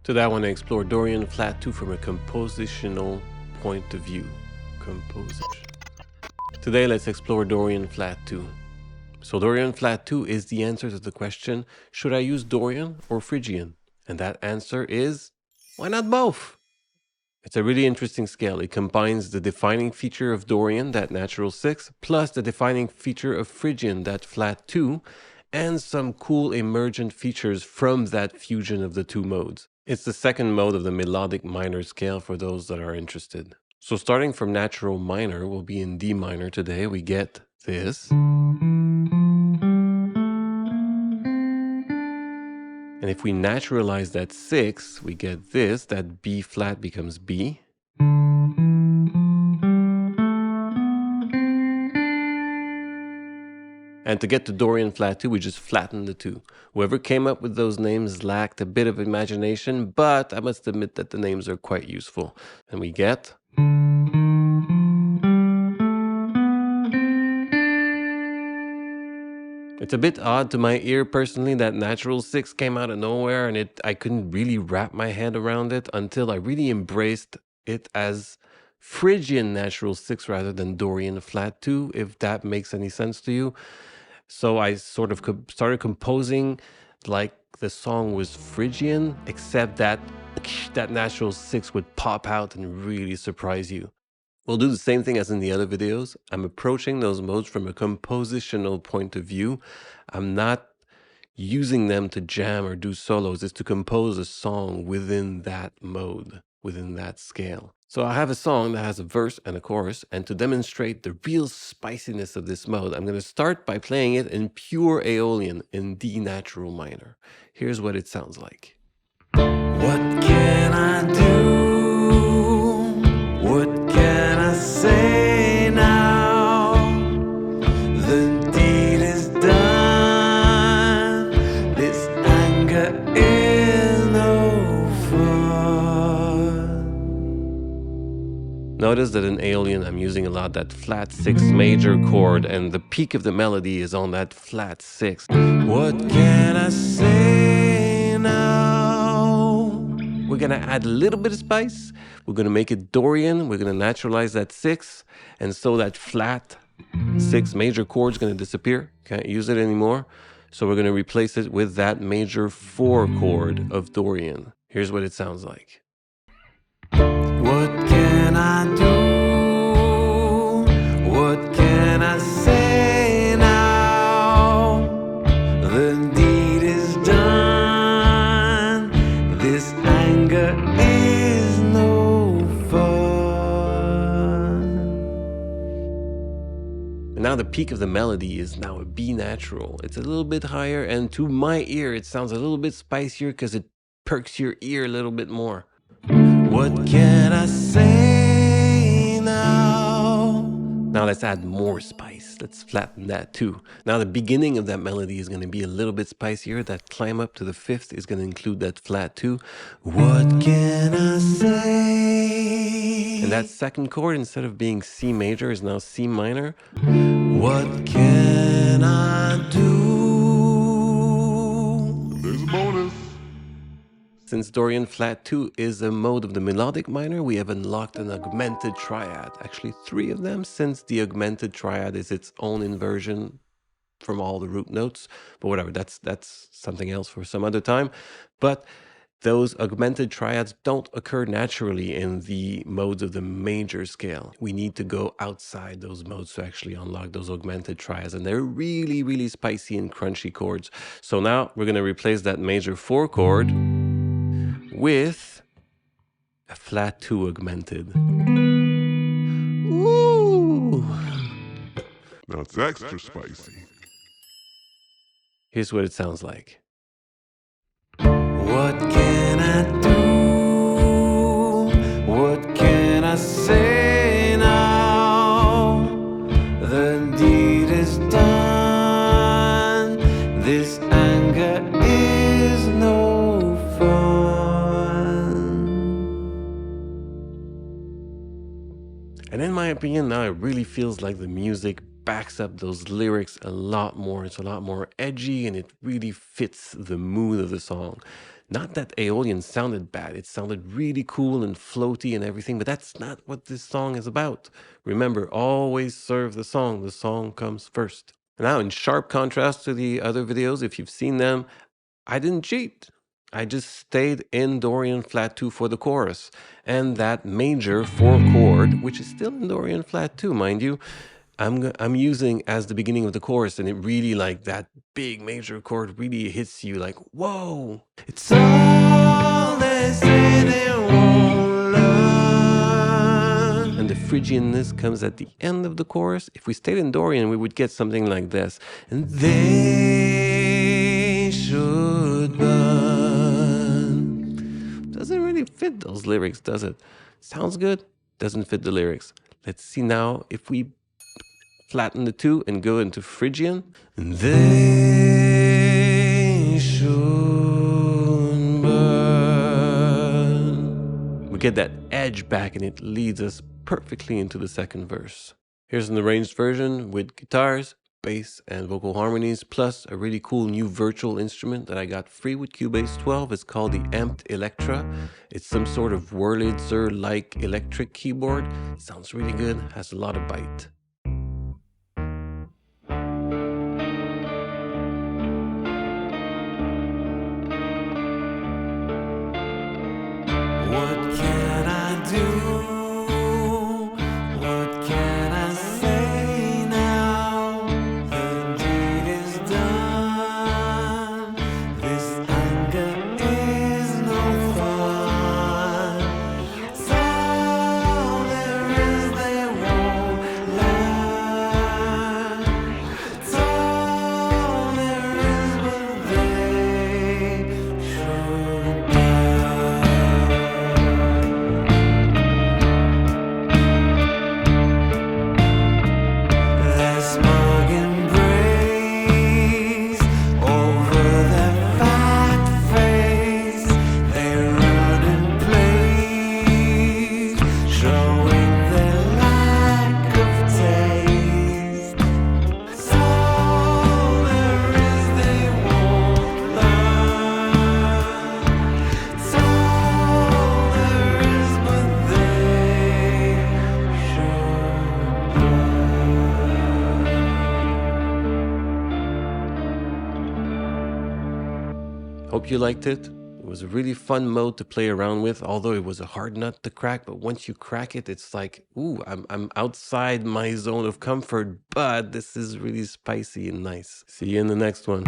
Today I want to explore Dorian Flat II from a compositional point of view. Today let's explore Dorian Flat II. So Dorian Flat II is the answer to the question, should I use Dorian or Phrygian? And that answer is, why not both? It's a really interesting scale. It combines the defining feature of Dorian, that natural 6, plus the defining feature of Phrygian, that flat 2, and some cool emergent features from that fusion of the two modes. It's the second mode of the melodic minor scale for those that are interested. So starting from natural minor, we'll be in D minor today. We get this. And if we naturalize that 6, we get this, that B flat becomes B. And to get to Dorian Flat II, we just flatten the 2. Whoever came up with those names lacked a bit of imagination, but I must admit that the names are quite useful. And we get... It's a bit odd to my ear personally that natural 6 came out of nowhere, and I couldn't really wrap my head around it until I really embraced it as Phrygian natural 6 rather than Dorian Flat 2, if that makes any sense to you. So I sort of started composing like the song was Phrygian, except that natural 6 would pop out and really surprise you. We'll do the same thing as in the other videos. I'm approaching those modes from a compositional point of view. I'm not using them to jam or do solos. It's to compose a song within that mode, within that scale. So I have a song that has a verse and a chorus, and to demonstrate the real spiciness of this mode, I'm going to start by playing it in pure Aeolian in D natural minor. Here's what it sounds like. What can I do? What can I say now? The deed is done. This anger is no fun. Notice that in Aeolian I'm using a lot that flat 6 major chord, and the peak of the melody is on that flat 6. What can I say now? We're gonna add a little bit of spice. We're gonna make it Dorian. We're gonna naturalize that 6, and so that flat 6 major chord is gonna disappear. Can't use it anymore. So we're gonna replace it with that major 4 chord of Dorian. Here's what it sounds like. What can I do? What can I say now? The deed is done. This anger is no fun. And now the peak of the melody is now a B natural. It's a little bit higher, and to my ear it sounds a little bit spicier because it perks your ear a little bit more. What can I say now? Now let's add more spice. Let's flatten that too. Now the beginning of that melody is going to be a little bit spicier. That climb up to the 5th is going to include that flat 2. What can I say? And that second chord, instead of being C major, is now C minor. What can I do? There's a bonus. Since Dorian Flat 2 is a mode of the melodic minor, we have unlocked an augmented triad. Actually 3 of them, since the augmented triad is its own inversion from all the root notes. But whatever, that's something else for some other time. But those augmented triads don't occur naturally in the modes of the major scale. We need to go outside those modes to actually unlock those augmented triads. And they're really, really spicy and crunchy chords. So now we're going to replace that major 4 chord with a flat 2 augmented. Ooh! Now it's extra spicy. Here's what it sounds like. What can I do? What can I say now? The deed is done. This anger is no fun. And in my opinion, now it really feels like the music backs up those lyrics a lot more. It's a lot more edgy, and it really fits the mood of the song. Not that Aeolian sounded bad. It sounded really cool and floaty and everything, but that's not what this song is about. Remember, always serve the song. The song comes first. Now, in sharp contrast to the other videos, if you've seen them, I didn't cheat. I just stayed in Dorian Flat 2 for the chorus. And that major 4 chord, which is still in Dorian Flat 2, mind you, I'm using as the beginning of the chorus, and it really, like, that big major chord really hits you like, whoa. It's all they say they won't learn. And the Phrygianness comes at the end of the chorus. If we stayed in Dorian, we would get something like this. And they should burn. Doesn't really fit those lyrics, does it? Sounds good, doesn't fit the lyrics. Let's see now if we flatten the 2 and go into Phrygian. And they should burn. We get that edge back and it leads us perfectly into the second verse. Here's an arranged version with guitars, bass, and vocal harmonies, plus a really cool new virtual instrument that I got free with Cubase 12. It's called the Amped Elektra. It's some sort of Wurlitzer-like electric keyboard. Sounds really good, has a lot of bite. What can I do? What can I say now? The deed is done. This anger is no fun. It's all there is, they won't learn. It's all there is, but they should burn. Their smug embrace over their fat face, they run in place, showing their lack of taste. It's all there is, they won't learn. It's all there is, but they should burn. Hope you liked it. It was a really fun mode to play around with, although it was a hard nut to crack. But once you crack it, it's like, ooh, I'm outside my zone of comfort, but this is really spicy and nice. See you in the next one.